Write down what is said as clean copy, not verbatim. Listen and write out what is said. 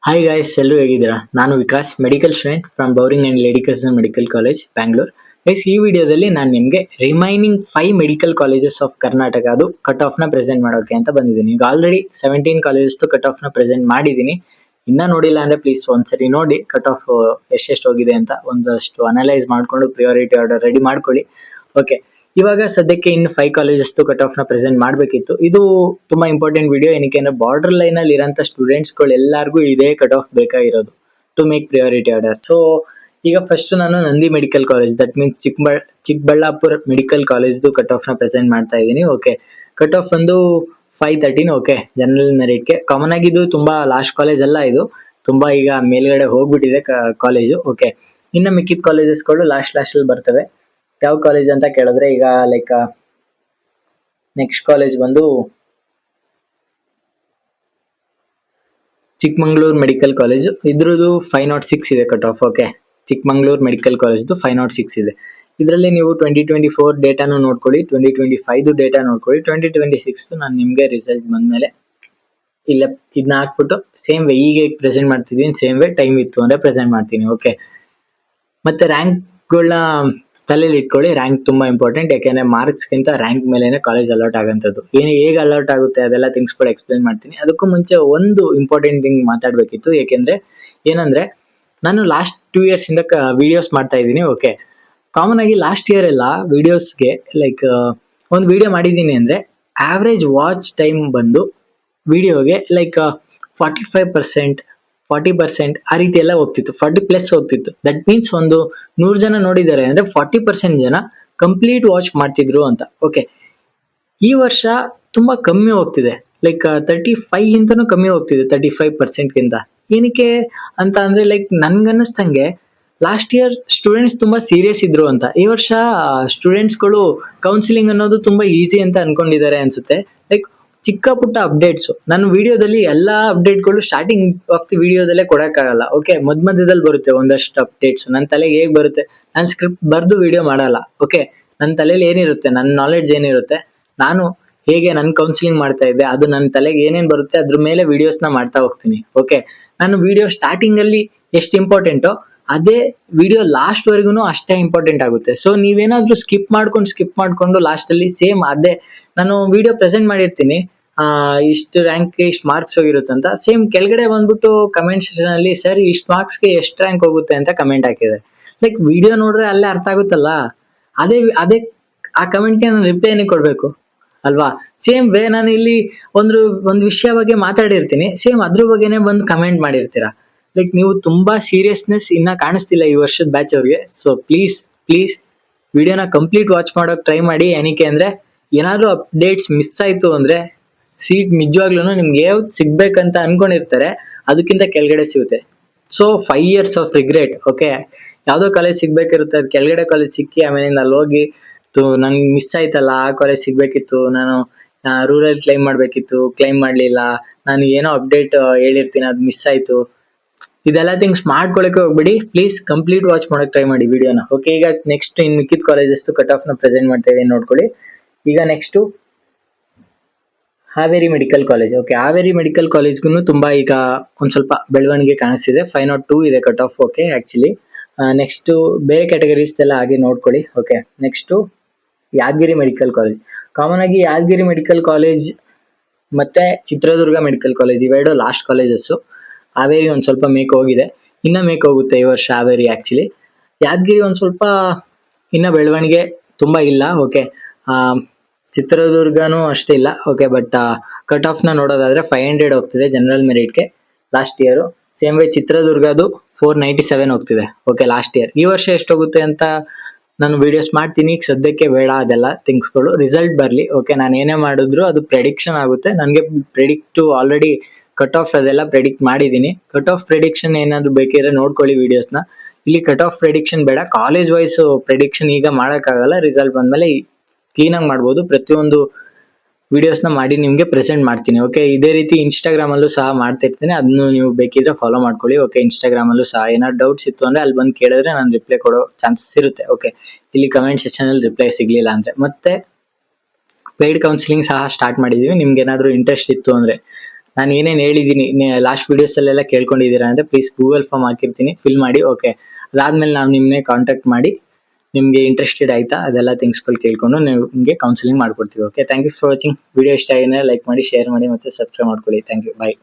Hi guys, ಎಲ್ಲರೂ ಹೇಗಿದ್ದೀರಾ? ನಾನು Vikas, medical student from Bowring and lady Curzon medical college, Bangalore. Guys, ಈ ವಿಡಿಯೋದಲ್ಲಿ ನಾನು ನಿಮಗೆ remaining 5 medical colleges of Karnataka ಅದು ಕಟ್ ಆಫ್ ನ ಪ್ರೆಸೆಂಟ್ ಮಾಡೋಕೆ ಅಂತ ಬಂದಿದ್ದೀನಿ. ಈಗ ಆಲ್ರೆಡಿ 17 ಕಾಲೇಜಸ್ ಕಟ್ ಆಫ್ ನ ಪ್ರೆಸೆಂಟ್ ಮಾಡಿದ್ದೀನಿ. ಇನ್ನ ನೋಡಿಲ್ಲ ಅಂದ್ರೆ ಪ್ಲೀಸ್ ಒಂದ್ಸರಿ ನೋಡಿ ಕಟ್ ಆಫ್ ಎಷ್ಟೆಷ್ಟು ಹೋಗಿದೆ ಅಂತ ಒಂದಷ್ಟು ಅನಲೈಸ್ ಮಾಡ್ಕೊಂಡು ಪ್ರಿಯಾರಿಟಿ ಆರ್ಡರ್ ರೆಡಿ ಮಾಡ್ಕೊಳ್ಳಿ. ಓಕೆ, ಇವಾಗ ಸದ್ಯಕ್ಕೆ ಇನ್ನು 5 ಕಾಲೇಜಸ್ ಕಟ್ ಆಫ್ ನ ಪ್ರೆಸೆಂಟ್ ಮಾಡಬೇಕಿತ್ತು. ಇದು ತುಂಬಾ ಇಂಪಾರ್ಟೆಂಟ್ ವಿಡಿಯೋ. ಏನಕ್ಕೆ ಅಂದ್ರೆ ಬಾರ್ಡರ್ ಲೈನ್ ಅಲ್ಲಿ ಇರೋಂಥ ಸ್ಟೂಡೆಂಟ್ಸ್ ಗಳು ಎಲ್ಲರಿಗೂ ಇದೇ ಕಟ್ ಆಫ್ ಬೇಕಾಗಿರೋದು to make priority order. So ಈಗ ಫಸ್ಟ್ ನಾನು Nandi medical college, that means Chikkaballapur medical ಕಾಲೇಜ್ದು ಕಟ್ ಆಫ್ ನ ಪ್ರೆಸೆಂಟ್ ಮಾಡ್ತಾ ಇದ್ದೀನಿ. ಓಕೆ, ಕಟ್ ಆಫ್ ಒಂದು 513. ಓಕೆ, ಜನರಲ್ ಮೆರಿಟ್ಗೆ ಕಾಮನ್ ಆಗಿ ಇದು ತುಂಬಾ ಲಾಸ್ಟ್ ಕಾಲೇಜ್ ಅಲ್ಲ, ಇದು ತುಂಬಾ ಈಗ ಮೇಲ್ಗಡೆ ಹೋಗ್ಬಿಟ್ಟಿದೆ ಕಾಲೇಜು. ಓಕೆ, ಇನ್ನು ಮಿಕ್ಕಿದ ಕಾಲೇಜಸ್ಗಳು ಲಾಸ್ಟ್ ಅಲ್ಲಿ ಬರ್ತವೆ. ಯಾವ ಕಾಲೇಜ್ ಅಂತ ಕೇಳಿದ್ರೆ ಈಗ ಲೈಕ್ ನೆಕ್ಸ್ಟ್ ಕಾಲೇಜ್ ಬಂದು ಚಿಕ್ಕಮಂಗ್ಳೂರ್ ಮೆಡಿಕಲ್ ಕಾಲೇಜ್. ಇದ್ರದ್ದು 506 ಇದೆ cut off. Okay, Chikmagalur medical ಕಾಲೇಜ್ದು 506 ಇದೆ. ಇದರಲ್ಲಿ ನೀವು 2024 ಡೇಟಾನು ನೋಡ್ಕೊಳ್ಳಿ, 2025 ಡೇಟಾ ನೋಡ್ಕೊಳ್ಳಿ, 2026 ನಾನು ನಿಮ್ಗೆ ರಿಸಲ್ಟ್ ಬಂದ್ಮೇಲೆ ಇಲ್ಲ ಇದನ್ನ ಹಾಕ್ಬಿಟ್ಟು ಸೇಮ್ ವೇ ಈಗ ಪ್ರೆಸೆಂಟ್ ಮಾಡ್ತಿದ್ದೀನಿ, ಸೇಮ್ ವೇ ಟೈಮ್ ಇತ್ತು ಅಂದ್ರೆ ಪ್ರೆಸೆಂಟ್ ಮಾಡ್ತೀನಿ. ಓಕೆ, ಮತ್ತೆ ರ್ಯಾಂಕ್ಗಳನ್ನ ತಲೆಯಲ್ಲಿ ಇಟ್ಕೊಳ್ಳಿ. ರ್ಯಾಂಕ್ ತುಂಬಾ ಇಂಪಾರ್ಟೆಂಟ್, ಯಾಕೆಂದ್ರೆ ಮಾರ್ಕ್ಸ್ ಗಿಂತ ರ್ಯಾಂಕ್ ಮೇಲೆನೆ ಕಾಲೇಜ್ ಅಲರ್ಟ್ ಆಗಂತದ್ದು. ಹೇಗೆ ಅಲರ್ಟ್ ಆಗುತ್ತೆ ಅದೆಲ್ಲ ಥಿಂಗ್ಸ್ ಕೂಡ ಎಕ್ಸ್ಪ್ಲೈನ್ ಮಾಡ್ತೀನಿ. ಅದಕ್ಕೂ ಮುಂಚೆ ಒಂದು ಇಂಪಾರ್ಟೆಂಟ್ ಥಿಂಗ್ ಮಾತಾಡ್ಬೇಕಿತ್ತು. ಯಾಕೆಂದ್ರೆ ಏನಂದ್ರೆ ನಾನು ಲಾಸ್ಟ್ 2 years ಇಂದ ವಿಡಿಯೋಸ್ ಮಾಡ್ತಾ ಇದ್ದೀನಿ. ಓಕೆ, ಕಾಮನ್ ಆಗಿ ಲಾಸ್ಟ್ ಇಯರ್ ಎಲ್ಲ ವಿಡಿಯೋಸ್ಗೆ ಲೈಕ್ ಒಂದು ವಿಡಿಯೋ ಮಾಡಿದ್ದೀನಿ ಅಂದ್ರೆ ಆವ್ರೇಜ್ ವಾಚ್ ಟೈಮ್ ಬಂದು ವಿಡಿಯೋಗೆ ಲೈಕ್ 45%, 40% ಆ ರೀತಿ ಎಲ್ಲ ಹೋಗ್ತಿತ್ತು, 40+ ಹೋಗ್ತಿತ್ತು. ದಟ್ ಮೀನ್ಸ್ ಒಂದು 100 ಜನ ನೋಡಿದ್ದಾರೆ ಅಂದ್ರೆ 40% ಜನ ಕಂಪ್ಲೀಟ್ ವಾಚ್ ಮಾಡ್ತಿದ್ರು ಅಂತ. ಓಕೆ, ಈ ವರ್ಷ ತುಂಬಾ ಕಮ್ಮಿ ಹೋಗ್ತಿದೆ, ಲೈಕ್ 35 ಗಿಂತನೂ ಕಮ್ಮಿ ಹೋಗ್ತಿದೆ, 35% ಗಿಂತ. ಏನಕ್ಕೆ ಅಂತ ಅಂದ್ರೆ ಲೈಕ್ ನನ್ಗನ್ನಿಸ್ತಂಗೆ ಲಾಸ್ಟ್ ಇಯರ್ ಸ್ಟೂಡೆಂಟ್ಸ್ ತುಂಬಾ ಸೀರಿಯಸ್ ಇದ್ರು ಅಂತ. ಈ ವರ್ಷ ಸ್ಟೂಡೆಂಟ್ಸ್ಗಳು ಕೌನ್ಸಿಲಿಂಗ್ ಅನ್ನೋದು ತುಂಬಾ ಈಸಿ ಅಂತ ಅನ್ಕೊಂಡಿದ್ದಾರೆ ಅನ್ಸುತ್ತೆ. ಲೈಕ್ ಚಿಕ್ಕ ಪುಟ್ಟ ಅಪ್ಡೇಟ್ಸ್ ನನ್ನ ವಿಡಿಯೋದಲ್ಲಿ ಎಲ್ಲಾ ಅಪ್ಡೇಟ್ಗಳು ಸ್ಟಾರ್ಟಿಂಗ್ ಆಫ್ ದಿ ವಿಡಿಯೋದಲ್ಲೇ ಕೊಡಕ್ಕಾಗಲ್ಲ. ಓಕೆ, ಮಧ್ಯದಲ್ಲಿ ಬರುತ್ತೆ ಒಂದಷ್ಟು ಅಪ್ಡೇಟ್ಸ್. ನನ್ನ ತಲೆಗೆ ಹೇಗ್ ಬರುತ್ತೆ, ನಾನು ಸ್ಕ್ರಿಪ್ಟ್ ಬರ್ದು ವಿಡಿಯೋ ಮಾಡಲ್ಲ. ಓಕೆ, ನನ್ನ ತಲೆಯಲ್ಲಿ ಏನಿರುತ್ತೆ, ನನ್ನ ನಾಲೆಡ್ಜ್ ಏನಿರುತ್ತೆ, ನಾನು ಹೇಗೆ ನನ್ನ ಕೌನ್ಸಿಲಿಂಗ್ ಮಾಡ್ತಾ ಇದ್ದೆ, ಅದು ನನ್ನ ತಲೆಗೆ ಏನೇನ್ ಬರುತ್ತೆ ಅದ್ರ ಮೇಲೆ ವಿಡಿಯೋಸ್ನ ಮಾಡ್ತಾ ಹೋಗ್ತೀನಿ. ಓಕೆ, ನಾನು ವಿಡಿಯೋ ಸ್ಟಾರ್ಟಿಂಗ್ ಅಲ್ಲಿ ಎಷ್ಟು ಇಂಪಾರ್ಟೆಂಟೋ ಅದೇ ವಿಡಿಯೋ ಲಾಸ್ಟ್ ವರೆಗೂ ಅಷ್ಟೇ ಇಂಪಾರ್ಟೆಂಟ್ ಆಗುತ್ತೆ. ಸೊ ನೀವೇನಾದ್ರೂ ಸ್ಕಿಪ್ ಮಾಡ್ಕೊಂಡು ಲಾಸ್ಟ್ ಅಲ್ಲಿ ಸೇಮ್ ಅದೇ ನಾನು ವಿಡಿಯೋ ಪ್ರೆಸೆಂಟ್ ಮಾಡಿರ್ತೀನಿ, ಇಷ್ಟು ರ್ಯಾಂಕ್ಗೆ ಇಷ್ಟು ಮಾರ್ಕ್ಸ್ ಹೋಗಿರುತ್ತೆ ಅಂತ. ಸೇಮ್ ಕೆಳಗಡೆ ಬಂದ್ಬಿಟ್ಟು ಕಮೆಂಟ್ ಸೆಕ್ಷನ್ ಅಲ್ಲಿ ಸರ್ ಇಷ್ಟು ಮಾರ್ಕ್ಸ್ಗೆ ಎಷ್ಟು ರ್ಯಾಂಕ್ ಹೋಗುತ್ತೆ ಅಂತ ಕಮೆಂಟ್ ಹಾಕಿದ್ದಾರೆ. ಲೈಕ್ ವಿಡಿಯೋ ನೋಡ್ರೆ ಅಲ್ಲೇ ಅರ್ಥ ಆಗುತ್ತಲ್ಲ, ಅದೇ ಆ ಕಮೆಂಟ್ಗೆ ನಾನು ರಿಪ್ಲೈ ಏನಕ್ಕೆ ಕೊಡ್ಬೇಕು ಅಲ್ವಾ? ಸೇಮ್ ವೇ ನಾನು ಇಲ್ಲಿ ಒಂದು ವಿಷಯ ಬಗ್ಗೆ ಮಾತಾಡಿರ್ತೀನಿ, ಸೇಮ್ ಅದ್ರ ಬಗ್ಗೆನೆ ಬಂದು ಕಮೆಂಟ್ ಮಾಡಿರ್ತೀರಾ. ಲೈಕ್ ನೀವು ತುಂಬಾ ಸೀರಿಯಸ್ನೆಸ್ ಇನ್ನ ಕಾಣಿಸ್ತಿಲ್ಲ ಈ ವರ್ಷದ ಬ್ಯಾಚ್ ಅವ್ರಿಗೆ. ಸೊ ಪ್ಲೀಸ್ ವಿಡಿಯೋನ ಕಂಪ್ಲೀಟ್ ವಾಚ್ ಮಾಡೋಕೆ ಟ್ರೈ ಮಾಡಿ. ಏನಕ್ಕೆ ಅಂದ್ರೆ ಏನಾದ್ರೂ ಅಪ್ಡೇಟ್ಸ್ ಮಿಸ್ ಆಯ್ತು ಅಂದ್ರೆ ಸೀಟ್ ನಿಜವಾಗ್ಲೂ ನಿಮ್ಗೆ ಯಾವ್ದು ಸಿಗ್ಬೇಕಂತ ಅನ್ಕೊಂಡಿರ್ತಾರೆ ಅದಕ್ಕಿಂತ ಕೆಳಗಡೆ ಸಿಗುತ್ತೆ. So 5 years of regret. Okay, ಯಾವ್ದೋ ಕಾಲೇಜ್ ಸಿಗ್ಬೇಕಿರುತ್ತೆ, ಅದು ಕೆಳಗಡೆ ಕಾಲೇಜ್ ಸಿಕ್ಕಿ ಆಮೇಲೆ ಅಲ್ಲಿ ಹೋಗಿ ನಂಗೆ ಮಿಸ್ ಆಯ್ತಲ್ಲ, ಆ ಕಾಲೇಜ್ ಸಿಗ್ಬೇಕಿತ್ತು, ನಾನು ರೂರಲ್ ಕ್ಲೈಮ್ ಮಾಡ್ಬೇಕಿತ್ತು, ಕ್ಲೈಮ್ ಮಾಡ್ಲಿಲ್ಲ, ನಾನು ಏನೋ ಅಪ್ಡೇಟ್ ಹೇಳಿರ್ತೀನಿ ಅದು ಮಿಸ್ ಆಯ್ತು, ಇದೆಲ್ಲ ಥಿಂಗ್ಸ್ ಮಾಡ್ಕೊಳಕ್ಕೆ ಹೋಗ್ಬಿಡಿ. ಪ್ಲೀಸ್ ಕಂಪ್ಲೀಟ್ ವಾಚ್ ಮಾಡಕ್ ಟ್ರೈ ಮಾಡಿ ವಿಡಿಯೋನ. ಓಕೆ, ಈಗ ನೆಕ್ಸ್ಟ್ ಇನ್ ಮಿಕ್ಕಿದ ಕಾಲೇಜಸ್ ಕಟ್ ಆಫ್ ನ ಪ್ರೆಸೆಂಟ್ ಮಾಡ್ತೇವೆ ನೋಡ್ಕೊಳ್ಳಿ. ಈಗ next Haveri medical college. Okay, Haveri medical ಕಾಲೇಜ್ಗೂ ತುಂಬಾ ಈಗ ಒಂದ್ ಸ್ವಲ್ಪ ಬೆಳವಣಿಗೆ ಕಾಣಿಸ್ತಿದೆ. 502 ಇದೆ cut off. Okay, actually next ಬೇರೆ ಕ್ಯಾಟಗರೀಸ್ ಎಲ್ಲ ಹಾಗೆ ನೋಡ್ಕೊಳ್ಳಿ. Okay, next Yadgir medical college. Common ಆಗಿ ಯಾದಗಿರಿ ಮೆಡಿಕಲ್ ಕಾಲೇಜ್ ಮತ್ತೆ ಚಿತ್ರದುರ್ಗ ಮೆಡಿಕಲ್ ಕಾಲೇಜ್ ಇವೆರಡು ಲಾಸ್ಟ್ ಕಾಲೇಜಸ್. ಹಾವೇರಿ ಒಂದ್ ಸ್ವಲ್ಪ ಮೇಕ್ ಹೋಗಿದೆ, ಇನ್ನ ಮೇಕ್ ಹೋಗುತ್ತೆ ಈ ವರ್ಷ ಹಾವೇರಿ. ಆಕ್ಚುಲಿ ಯಾದಗಿರಿ ಒಂದ್ ಸ್ವಲ್ಪ ಇನ್ನ ಬೆಳವಣಿಗೆ ತುಂಬಾ ಇಲ್ಲ. ಓಕೆ, ಚಿತ್ರದುರ್ಗನೂ ಅಷ್ಟೇ ಇಲ್ಲ. ಓಕೆ, ಬಟ್ ಕಟ್ ಆಫ್ ನ ನೋಡೋದಾದ್ರೆ 500 ಹೋಗ್ತಿದೆ ಜನರಲ್ ಮೆರಿಟ್ಗೆ ಲಾಸ್ಟ್ ಇಯರ್. ಸೇಮ್ ವೇ ಚಿತ್ರದುರ್ಗದು 497 ಹೋಗ್ತಿದೆ. Okay, last year. ಈ ವರ್ಷ ಎಷ್ಟೋಗುತ್ತೆ ಅಂತ ನಾನು ವಿಡಿಯೋಸ್ ಮಾಡ್ತೀನಿ, ಸದ್ಯಕ್ಕೆ ಬೇಡ ಅದೆಲ್ಲ ಥಿಂಗ್ಸ್ಗಳು. ರಿಸಲ್ಟ್ ಬರ್ಲಿ. ಓಕೆ, ನಾನು ಏನೇ ಮಾಡಿದ್ರು ಅದು ಪ್ರೆಡಿಕ್ಷನ್ ಆಗುತ್ತೆ. ನನಗೆ ಪ್ರೆಡಿಕ್ಟ್ ಆಲ್ರೆಡಿ ಕಟ್ ಆಫ್ ಅದೆಲ್ಲ ಪ್ರೆಡಿಕ್ಟ್ ಮಾಡಿದ್ದೀನಿ. ಕಟ್ ಆಫ್ ಪ್ರೆಡಿಕ್ಷನ್ ಏನಾದ್ರು ಬೇಕಿದ್ರೆ ನೋಡ್ಕೊಳ್ಳಿ ವಿಡಿಯೋಸ್ನ. ಇಲ್ಲಿ ಕಟ್ ಆಫ್ ಪ್ರೆಡಿಕ್ಷನ್ ಬೇಡ, ಕಾಲೇಜ್ ವೈಸ್ ಪ್ರೆಡಿಕ್ಷನ್ ಈಗ ಮಾಡೋಕ್ಕಾಗಲ್ಲ. ರಿಸಲ್ಟ್ ಬಂದ್ಮೇಲೆ ಕ್ಲೀನ್ ಆಗಿ ಮಾಡ್ಬೋದು. ಪ್ರತಿಯೊಂದು ವಿಡಿಯೋಸ್ನ ಮಾಡಿ ನಿಮ್ಗೆ ಪ್ರೆಸೆಂಟ್ ಮಾಡ್ತೀನಿ. ಓಕೆ, ಇದೇ ರೀತಿ ಇನ್ಸ್ಟಾಗ್ರಾಮ್ ಅಲ್ಲೂ ಸಹ ಮಾಡ್ತಾ ಇರ್ತೀನಿ, ಅದನ್ನು ನೀವು ಬೇಕಿದ್ರೆ ಫಾಲೋ ಮಾಡ್ಕೊಳ್ಳಿ. ಓಕೆ, ಇನ್ಸ್ಟಾಗ್ರಾಮ್ ಅಲ್ಲೂ ಸಹ ಏನಾದ್ರು ಡೌಟ್ಸ್ ಇತ್ತು ಅಂದ್ರೆ ಅಲ್ಲಿ ಬಂದು ಕೇಳಿದ್ರೆ ನಾನು ರಿಪ್ಲೈ ಕೊಡೋ ಚಾನ್ಸಸ್ ಇರುತ್ತೆ. ಓಕೆ, ಇಲ್ಲಿ ಕಮೆಂಟ್ ಸೆಕ್ಷನ್ ಅಲ್ಲಿ ರಿಪ್ಲೈ ಸಿಗ್ಲಿಲ್ಲ ಅಂದ್ರೆ. ಮತ್ತೆ ಪೇಯ್ಡ್ ಕೌನ್ಸಿಲಿಂಗ್ ಸಹ ಸ್ಟಾರ್ಟ್ ಮಾಡಿದೀವಿ, ನಿಮ್ಗೆ ಏನಾದ್ರು ಇಂಟ್ರೆಸ್ಟ್ ಇತ್ತು ಅಂದ್ರೆ ನಾನು ಏನೇನು ಹೇಳಿದ್ದೀನಿ ಲಾಸ್ಟ್ ವಿಡಿಯೋಸಲ್ಲೆಲ್ಲ ಕೇಳ್ಕೊಂಡಿದ್ದೀರಾ ಅಂದರೆ ಪ್ಲೀಸ್ ಗೂಗಲ್ ಫಾರ್ಮ್ ಹಾಕಿರ್ತೀನಿ, ಫಿಲ್ ಮಾಡಿ. ಓಕೆ, ಅದಾದಮೇಲೆ ನಾವು ನಿಮ್ಮನ್ನೇ ಕಾಂಟ್ಯಾಕ್ಟ್ ಮಾಡಿ ನಿಮಗೆ ಇಂಟ್ರೆಸ್ಟೆಡ್ ಆಯ್ತಾ ಅದೆಲ್ಲ ಥಿಂಗ್ಸ್ಗಳು ಕೇಳ್ಕೊಂಡು ನಿಮಗೆ ಕೌನ್ಸಿಲಿಂಗ್ ಮಾಡ್ಕೊಡ್ತೀವಿ. Okay, thank you for watching. Video ಇಷ್ಟ ಆಗಿದ್ರೆ ಲೈಕ್ ಮಾಡಿ, ಶೇರ್ ಮಾಡಿ ಮತ್ತು ಸಬ್ಸ್ಕ್ರೈಬ್ ಮಾಡ್ಕೊಳ್ಳಿ. Thank you, bye.